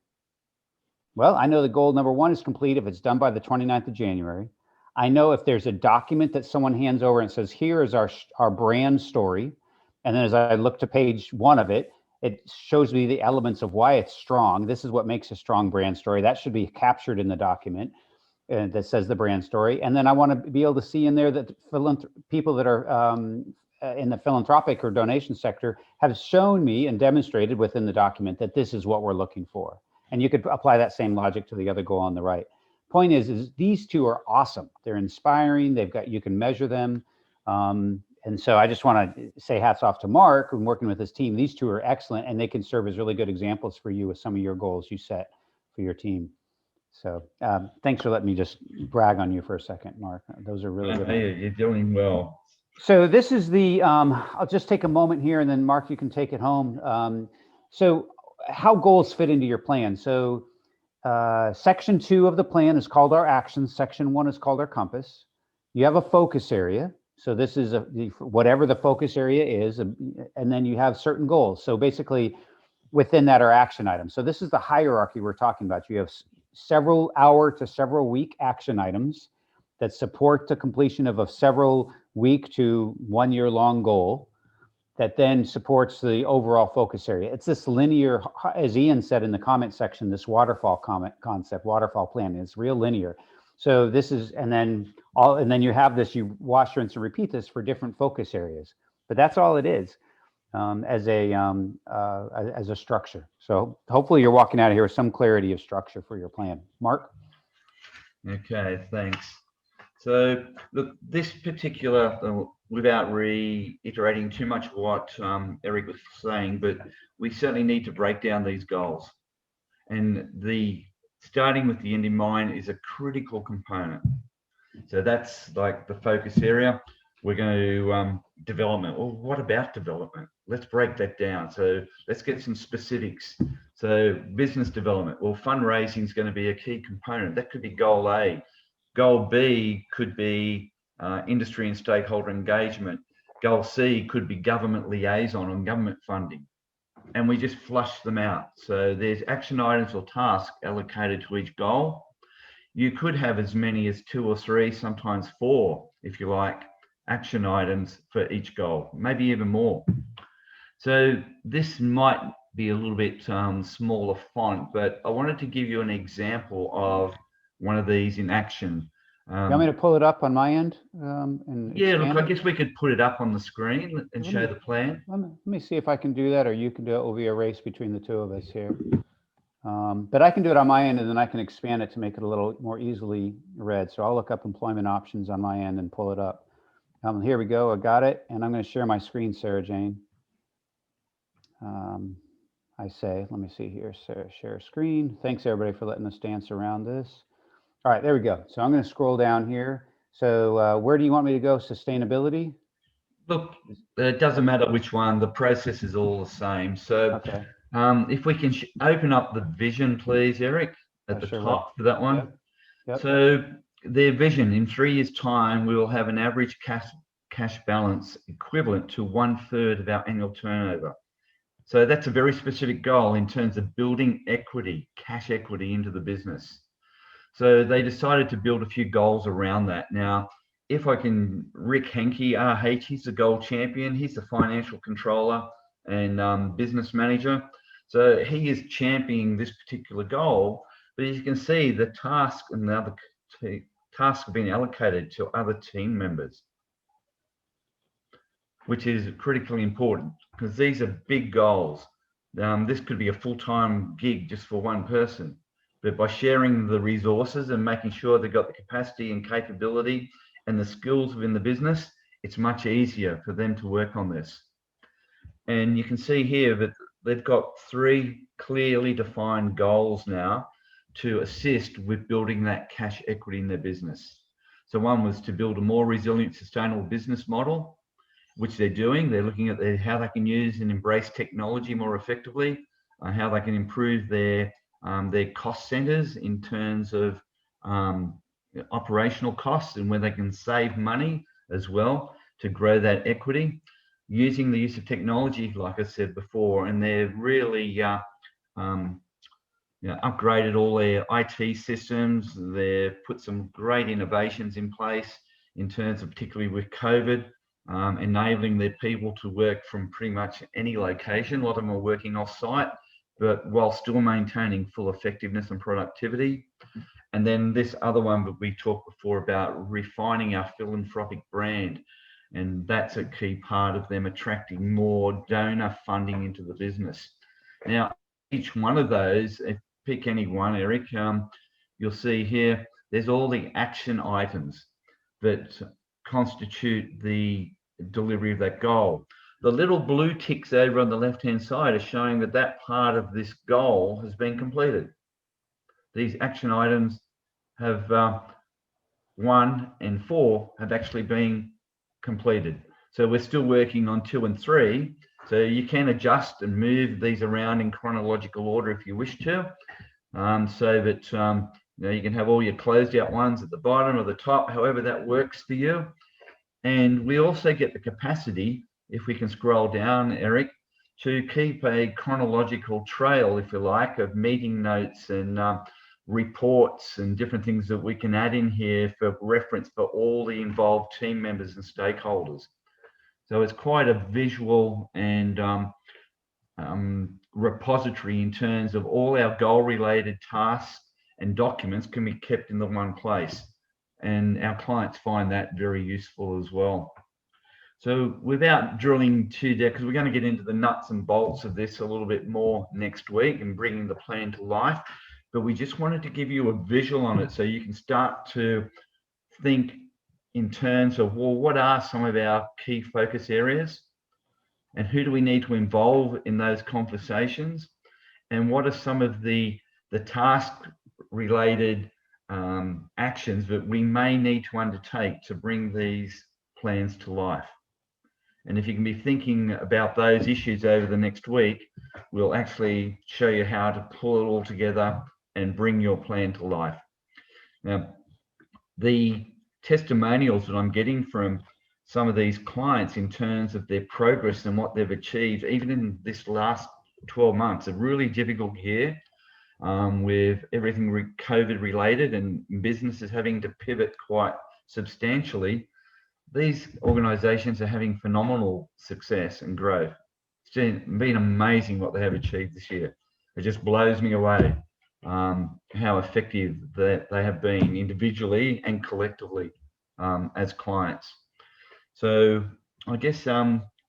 Well, I know the goal number 1 is complete if it's done by the 29th of January. I know if there's a document that someone hands over and says, here is our brand story. And then as I look to page 1 of it, it shows me the elements of why it's strong. This is what makes a strong brand story. That should be captured in the document that says the brand story. And then I want to be able to see in there that people that are in the philanthropic or donation sector have shown me and demonstrated within the document that this is what we're looking for. And you could apply that same logic to the other goal on the right. Point is these two are awesome. They're inspiring. You can measure them. And so I just want to say hats off to Mark and working with his team. These two are excellent, and they can serve as really good examples for you with some of your goals you set for your team. So thanks for letting me just brag on you for a second, Mark. Those are really good. Hey, you're doing well. So this is the, I'll just take a moment here and then Mark, you can take it home. So how goals fit into your plan. So section 2 of the plan is called our actions. Section 1 is called our compass. You have a focus area. So this is whatever the focus area is, and then you have certain goals. So basically within that are action items. So this is the hierarchy we're talking about. You have several hour to several week action items that support the completion of a several week to 1 year long goal that then supports the overall focus area. It's this linear, as Ian said in the comment section, this waterfall concept, waterfall plan. It's real linear. So this is, and then you have this, you wash, rinse, and repeat this for different focus areas. But that's all it is as a structure. So hopefully you're walking out of here with some clarity of structure for your plan. Mark? Okay, thanks. So look, this particular, without reiterating too much what Eric was saying, but we certainly need to break down these goals. And starting with the end in mind is a critical component. So that's like the focus area. We're going to development. Well, what about development? Let's break that down. So let's get some specifics. So business development. Well, fundraising is going to be a key component. That could be goal A. Goal B could be industry and stakeholder engagement. Goal C could be government liaison on government funding. And we just flush them out. So there's action items or tasks allocated to each goal. You could have as many as 2 or 3, sometimes 4, if you like, action items for each goal, maybe even more. So this might be a little bit smaller font, but I wanted to give you an example of one of these in action. You want me to pull it up on my end? Yeah, look, I guess we could put it up on the screen and show the plan. Let me see if I can do that, or you can do it. Will be a race between the two of us here. But I can do it on my end, and then I can expand it to make it a little more easily read. So I'll look up employment options on my end and pull it up. Here we go. I got it, and I'm going to share my screen, Sarah Jane. Let me see here, Sarah, share screen. Thanks everybody for letting us dance around this. All right, there we go. So I'm going to scroll down here. So where do you want me to go? Sustainability? Look, it doesn't matter which one. The process is all the same. So okay. If we can open up the vision, please, Eric, at the top for that one. Yep. Yep. So their vision, in 3 years' time, we will have an average cash balance equivalent to 1/3 of our annual turnover. So that's a very specific goal in terms of building equity, cash equity into the business. So they decided to build a few goals around that. Now, if I can, Rick Henke, RH, he's the goal champion. He's the financial controller and business manager. So he is championing this particular goal. But as you can see, the task and the other tasks have been allocated to other team members, which is critically important because these are big goals. This could be a full-time gig just for one person. But by sharing the resources and making sure they've got the capacity and capability and the skills within the business, it's much easier for them to work on this. And you can see here that they've got 3 clearly defined goals now to assist with building that cash equity in their business. So one was to build a more resilient, sustainable business model, which they're doing. They're looking at how they can use and embrace technology more effectively, how they can improve their cost centers in terms of operational costs and where they can save money as well to grow that equity using the use of technology, like I said before. And they're really upgraded all their IT systems. They've put some great innovations in place in terms of, particularly with COVID, enabling their people to work from pretty much any location. A lot of them are working off-site, but while still maintaining full effectiveness and productivity. And then this other one that we talked before about refining our philanthropic brand. And that's a key part of them attracting more donor funding into the business. Now, each one of those, if pick any one, Eric, you'll see here, there's all the action items that constitute the delivery of that goal. The little blue ticks over on the left-hand side are showing that that part of this goal has been completed. These action items have 1 and 4 have actually been completed. So we're still working on 2 and 3. So you can adjust and move these around in chronological order if you wish to, so that you can have all your closed out ones at the bottom or the top, however that works for you. And we also get the capacity, if we can scroll down, Eric, to keep a chronological trail, if you like, of meeting notes and reports and different things that we can add in here for reference for all the involved team members and stakeholders. So it's quite a visual and repository in terms of all our goal-related tasks and documents can be kept in the one place. And our clients find that very useful as well. So without drilling too deep, because we're going to get into the nuts and bolts of this a little bit more next week and bringing the plan to life, but we just wanted to give you a visual on it so you can start to think in terms of, well, what are some of our key focus areas and who do we need to involve in those conversations, and what are some of the task related actions that we may need to undertake to bring these plans to life. And if you can be thinking about those issues over the next week, we'll actually show you how to pull it all together and bring your plan to life. Now, the testimonials that I'm getting from some of these clients in terms of their progress and what they've achieved, even in this last 12 months, a really difficult year with everything COVID related and businesses having to pivot quite substantially. These organizations are having phenomenal success and growth. It's been amazing what they have achieved this year. It just blows me away how effective that they have been individually and collectively as clients. So I guess,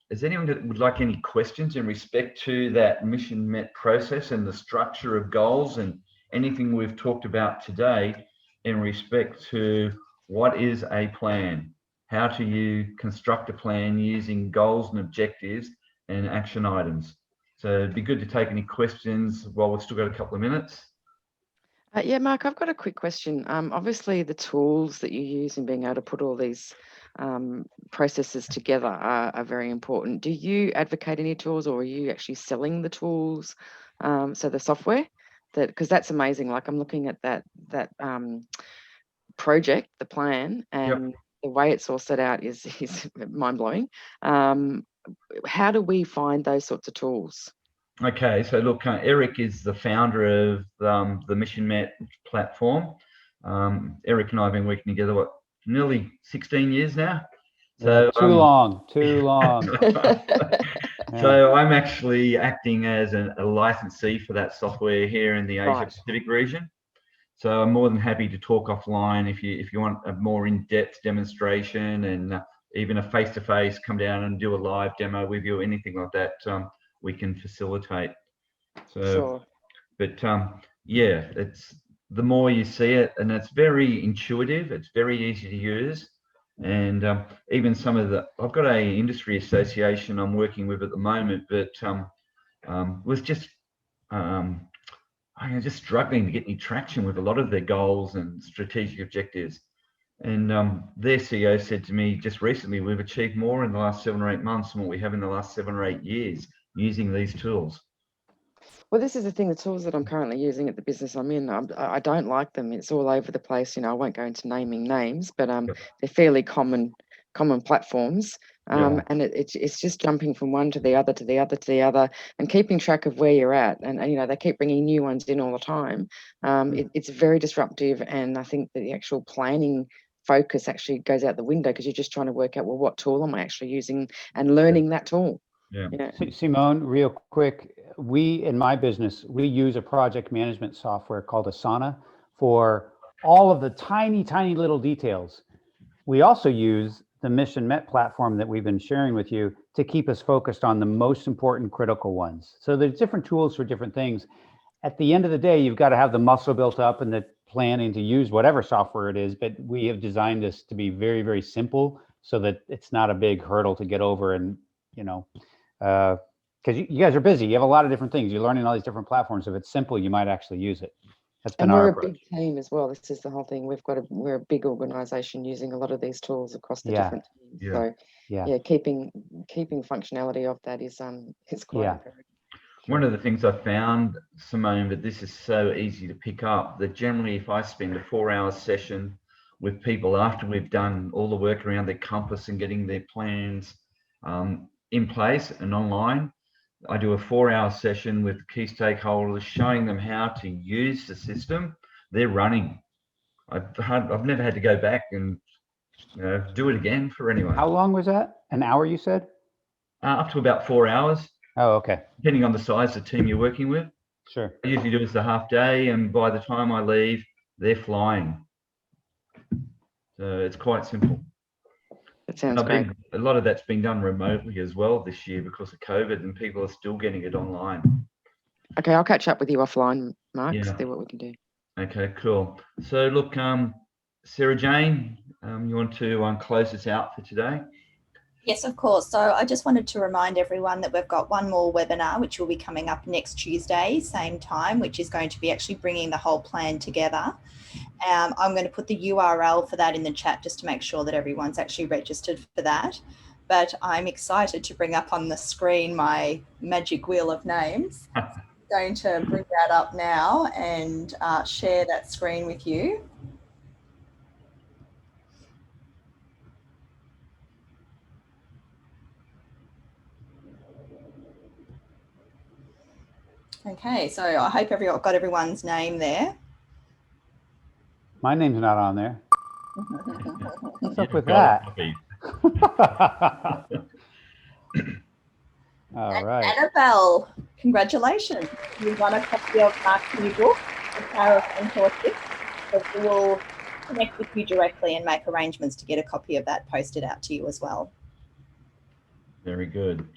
is anyone that would like any questions in respect to that mission met process and the structure of goals and anything we've talked about today in respect to what is a plan? How do you construct a plan using goals and objectives and action items? So it'd be good to take any questions while we've still got a couple of minutes. Yeah, Mark, I've got a quick question. Obviously, the tools that you use in being able to put all these processes together are very important. Do you advocate any tools, or are you actually selling the tools? So the software, because that's amazing. Like I'm looking at that project, the plan, and the way it's all set out is mind blowing. How do we find those sorts of tools? Okay, so look, Eric is the founder of the Mission Met platform. Eric and I have been working together, nearly 16 years now? So too long. So I'm actually acting as a licensee for that software here in the Asia Pacific region. So I'm more than happy to talk offline if you want a more in-depth demonstration and even a face-to-face, come down and do a live demo with you, anything like that. We can facilitate. So, sure. But yeah, it's the more you see it, and it's very intuitive. It's very easy to use, and even some of I've got a industry association I'm working with at the moment, but was just just struggling to get any traction with a lot of their goals and strategic objectives. And their CEO said to me just recently, we've achieved more in the last 7 or 8 months than what we have in the last 7 or 8 years using these tools. Well, this is the thing, the tools that I'm currently using at the business I'm in, I don't like them. It's all over the place. I won't go into naming names, but they're fairly common platforms. And it's just jumping from one to the other, to the other, to the other, and keeping track of where you're at. And you know, they keep bringing new ones in all the time. It's very disruptive, and I think that the actual planning focus actually goes out the window because you're just trying to work out, well, what tool am I actually using, and learning that tool. Yeah. You know? Simone, real quick, we, in my business, we use a project management software called Asana for all of the tiny, tiny little details. We also use the Mission Met platform that we've been sharing with you to keep us focused on the most important critical ones. So there's different tools for different things. At the end of the day, you've got to have the muscle built up and the planning to use whatever software it is, but we have designed this to be very, very simple so that it's not a big hurdle to get over. And, you know, because you guys are busy, you have a lot of different things, you're learning all these different platforms. If it's simple, you might actually use it. That's been And our we're approach. a big team as well. This is the whole thing. We're a big organization using a lot of these tools across the Yeah. different teams. Yeah. So Yeah. keeping functionality of that is quite Yeah. imperative. One of the things I found, Simone, that this is so easy to pick up, that generally if I spend a 4-hour session with people after we've done all the work around their compass and getting their plans in place and online, I do a 4-hour session with key stakeholders, showing them how to use the system. They're running. I've never had to go back and do it again for anyone. How long was that? An hour, you said? Up to about 4 hours, Oh, okay. depending on the size of the team you're working with. Sure. I usually do it as a half day, and by the time I leave, they're flying. So it's quite simple. That sounds I great. think a lot of that's been done remotely as well this year because of COVID, and people are still getting it online. Okay, I'll catch up with you offline, Mark, Yeah. see what we can do. Okay, cool. So look, Sarah Jane, you want to close us out for today? Yes, of course. So I just wanted to remind everyone that we've got one more webinar, which will be coming up next Tuesday, same time, which is going to be actually bringing the whole plan together. I'm going to put the URL for that in the chat just to make sure that everyone's actually registered for that. But I'm excited to bring up on the screen my magic wheel of names. Going to bring that up now and share that screen with you. Okay, so I hope everyone got everyone's name there. My name's not on there. What's up with Got that? it, Poppy. All right. Annabelle, congratulations. You won a copy of Mark's new book, The Power of Mentorship. So we will connect with you directly and make arrangements to get a copy of that posted out to you as well. Very good.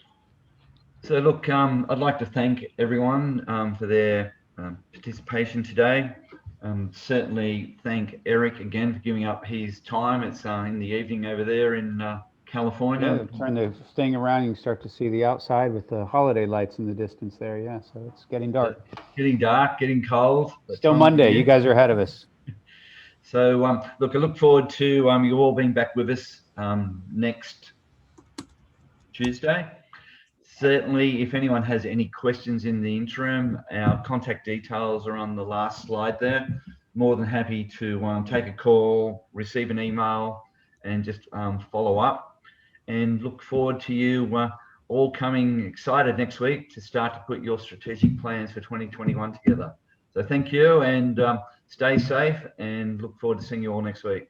So look, I'd like to thank everyone for their participation today. Certainly thank Eric again for giving up his time. It's in the evening over there in California. Yeah, turn the thing around, you can start to see the outside with the holiday lights in the distance there. Yeah, so it's getting dark. Getting dark, getting cold. Still Monday. You guys are ahead of us. So look, I look forward to you all being back with us next Tuesday. Certainly, if anyone has any questions in the interim, our contact details are on the last slide there. More than happy to take a call, receive an email, and just follow up. And look forward to you all coming excited next week to start to put your strategic plans for 2021 together. So thank you, and stay safe, and look forward to seeing you all next week.